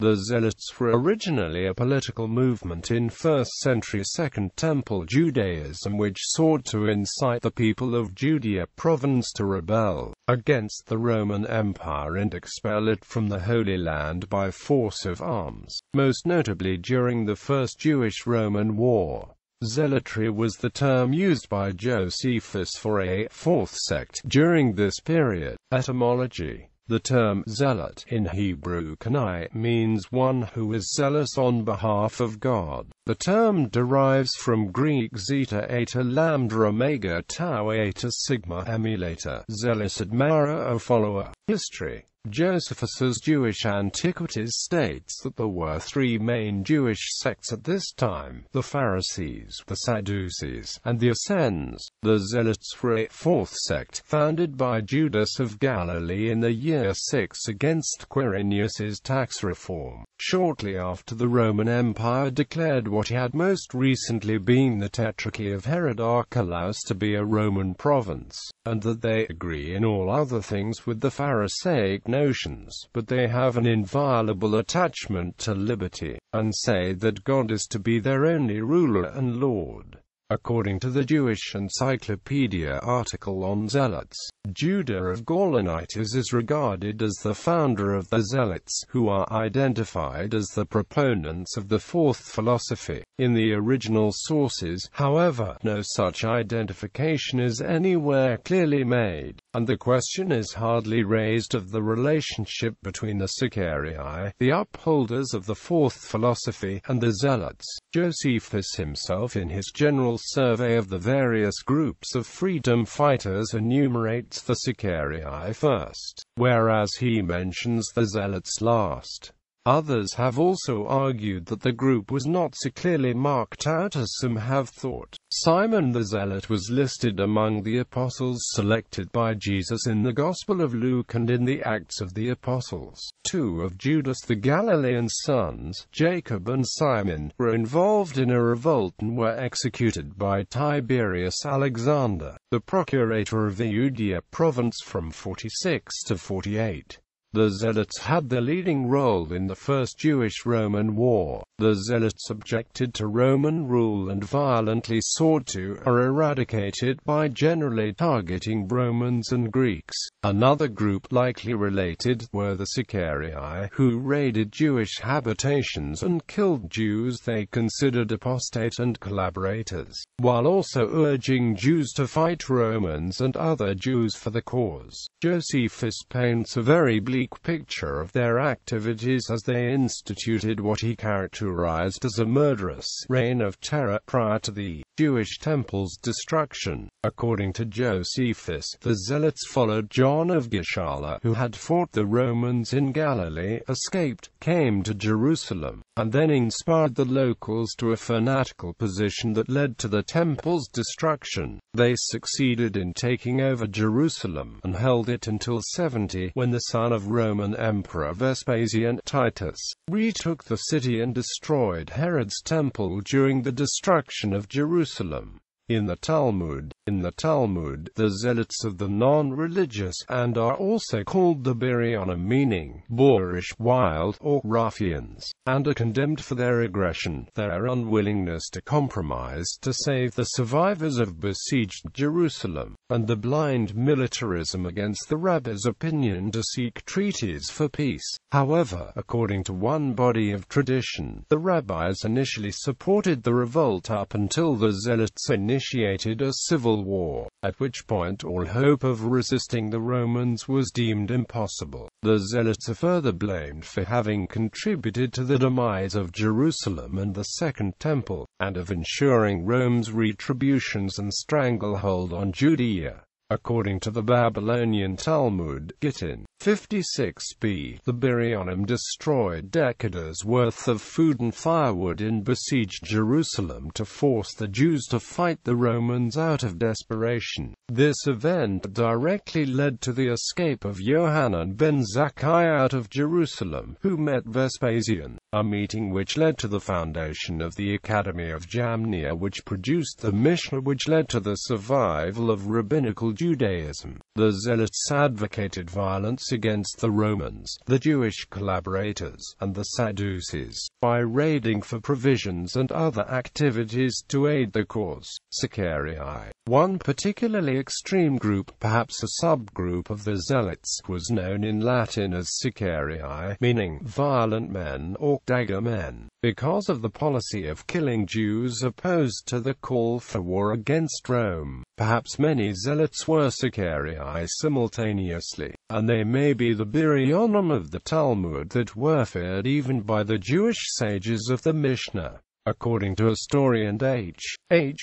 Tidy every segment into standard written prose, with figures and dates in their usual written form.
The Zealots were originally a political movement in 1st century Second Temple Judaism which sought to incite the people of Judea Province to rebel against the Roman Empire and expel it from the Holy Land by force of arms, most notably during the First Jewish-Roman War. Zealotry was the term used by Josephus for a fourth sect during this period. Etymology: the term zealot in Hebrew kanai means one who is zealous on behalf of God. The term derives from Greek zeta eta lambda omega tau eta sigma emulator, zealous admirer or follower. History: Josephus's Jewish Antiquities states that there were three main Jewish sects at this time: the Pharisees, the Sadducees, and the Essenes. The Zealots were a fourth sect, founded by Judas of Galilee in the year 6 against Quirinius's tax reform, shortly after the Roman Empire declared what had most recently been the Tetrarchy of Herod Archelaus to be a Roman province, and that they agree in all other things with the Pharisaic notions, but they have an inviolable attachment to liberty, and say that God is to be their only ruler and Lord. According to the Jewish Encyclopedia article on Zealots, Judah of Gaulonitis is regarded as the founder of the Zealots, who are identified as the proponents of the fourth philosophy. In the original sources, however, no such identification is anywhere clearly made, and the question is hardly raised of the relationship between the Sicarii, the upholders of the fourth philosophy, and the Zealots. Josephus himself in his general survey of the various groups of freedom fighters enumerates the Sicarii first, whereas he mentions the Zealots last. Others have also argued that the group was not so clearly marked out as some have thought. Simon the Zealot was listed among the apostles selected by Jesus in the Gospel of Luke and in the Acts of the Apostles. Two of Judas the Galilean's sons, Jacob and Simon, were involved in a revolt and were executed by Tiberius Alexander, the procurator of the Judea Province from 46 to 48. The Zealots had the leading role in the First Jewish-Roman War. The Zealots objected to Roman rule and violently sought to eradicate it by generally targeting Romans and Greeks. Another group likely related were the Sicarii, who raided Jewish habitations and killed Jews they considered apostate and collaborators, while also urging Jews to fight Romans and other Jews for the cause. Josephus paints a very bleak picture of their activities as they instituted what he characterized as a murderous reign of terror prior to the Jewish temple's destruction. According to Josephus, the Zealots followed John of Gischala, who had fought the Romans in Galilee, escaped, came to Jerusalem, and then inspired the locals to a fanatical position that led to the temple's destruction. They succeeded in taking over Jerusalem, and held it until 70, when the son of Roman Emperor Vespasian, Titus, retook the city and destroyed Herod's temple during the destruction of Jerusalem. In the Talmud, the Zealots of the non-religious, and are also called the Birionim, meaning boorish, wild, or ruffians, and are condemned for their aggression, their unwillingness to compromise to save the survivors of besieged Jerusalem, and the blind militarism against the rabbis' opinion to seek treaties for peace. However, according to one body of tradition, the rabbis initially supported the revolt up until the Zealots initiated a civil war, at which point all hope of resisting the Romans was deemed impossible. The Zealots are further blamed for having contributed to the demise of Jerusalem and the Second Temple, and of ensuring Rome's retributions and stranglehold on Judea. According to the Babylonian Talmud, Gittin 56b, the Birionim destroyed decades worth of food and firewood in besieged Jerusalem to force the Jews to fight the Romans out of desperation. This event directly led to the escape of Yohanan ben Zakkai out of Jerusalem, who met Vespasian, a meeting which led to the foundation of the Academy of Jamnia, which produced the Mishnah which led to the survival of rabbinical Judaism. The Zealots advocated violence against the Romans, the Jewish collaborators, and the Sadducees, by raiding for provisions and other activities to aid the cause. Sicarii. One particularly extreme group, perhaps a subgroup of the Zealots, was known in Latin as sicarii, meaning violent men or dagger men, because of the policy of killing Jews opposed to the call for war against Rome. Perhaps many Zealots were sicarii simultaneously, and they may be the biryonim of the Talmud that were feared even by the Jewish sages of the Mishnah. According to historian H.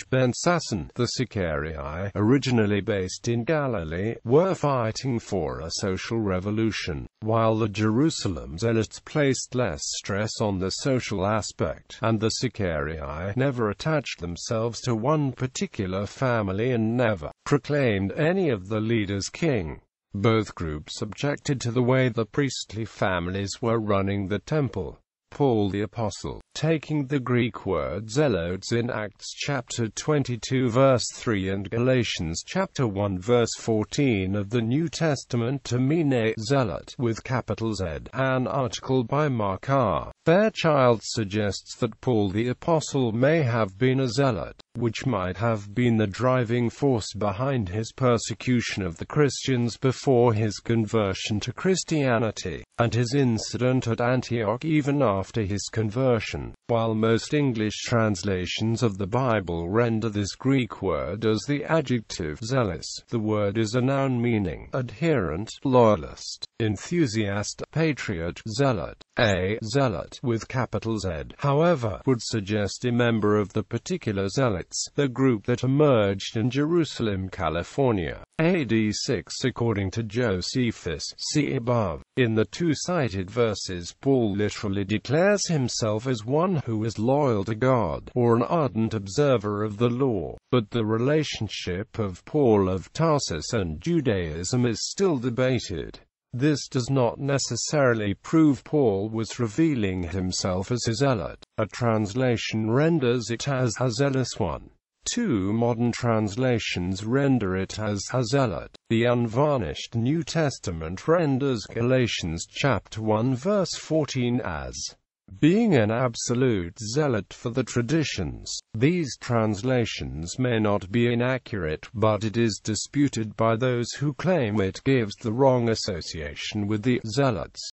Ben Sasson, the Sicarii, originally based in Galilee, were fighting for a social revolution, while the Jerusalem Zealots placed less stress on the social aspect, and the Sicarii never attached themselves to one particular family and never proclaimed any of the leaders king. Both groups objected to the way the priestly families were running the temple. Paul the Apostle, taking the Greek word zealots in Acts chapter 22 verse 3 and Galatians chapter 1 verse 14 of the New Testament to mean zealot with capital Z. An article by Mark R. Fairchild suggests that Paul the Apostle may have been a zealot, which might have been the driving force behind his persecution of the Christians before his conversion to Christianity, and his incident at Antioch even after his conversion. While most English translations of the Bible render this Greek word as the adjective zealous, the word is a noun meaning adherent, loyalist, enthusiast, patriot, zealot. A zealot with capital Z, however, would suggest a member of the particular Zealots, the group that emerged in Jerusalem, California, AD 6 according to Josephus, see above. In the two cited verses, Paul literally declares himself as one who is loyal to God, or an ardent observer of the law, but the relationship of Paul of Tarsus and Judaism is still debated. This does not necessarily prove Paul was revealing himself as a zealot. A translation renders it as a zealous one. Two modern translations render it as a zealot. The unvarnished New Testament renders Galatians chapter 1 verse 14 as being an absolute zealot for the traditions. These translations may not be inaccurate, but it is disputed by those who claim it gives the wrong association with the Zealots.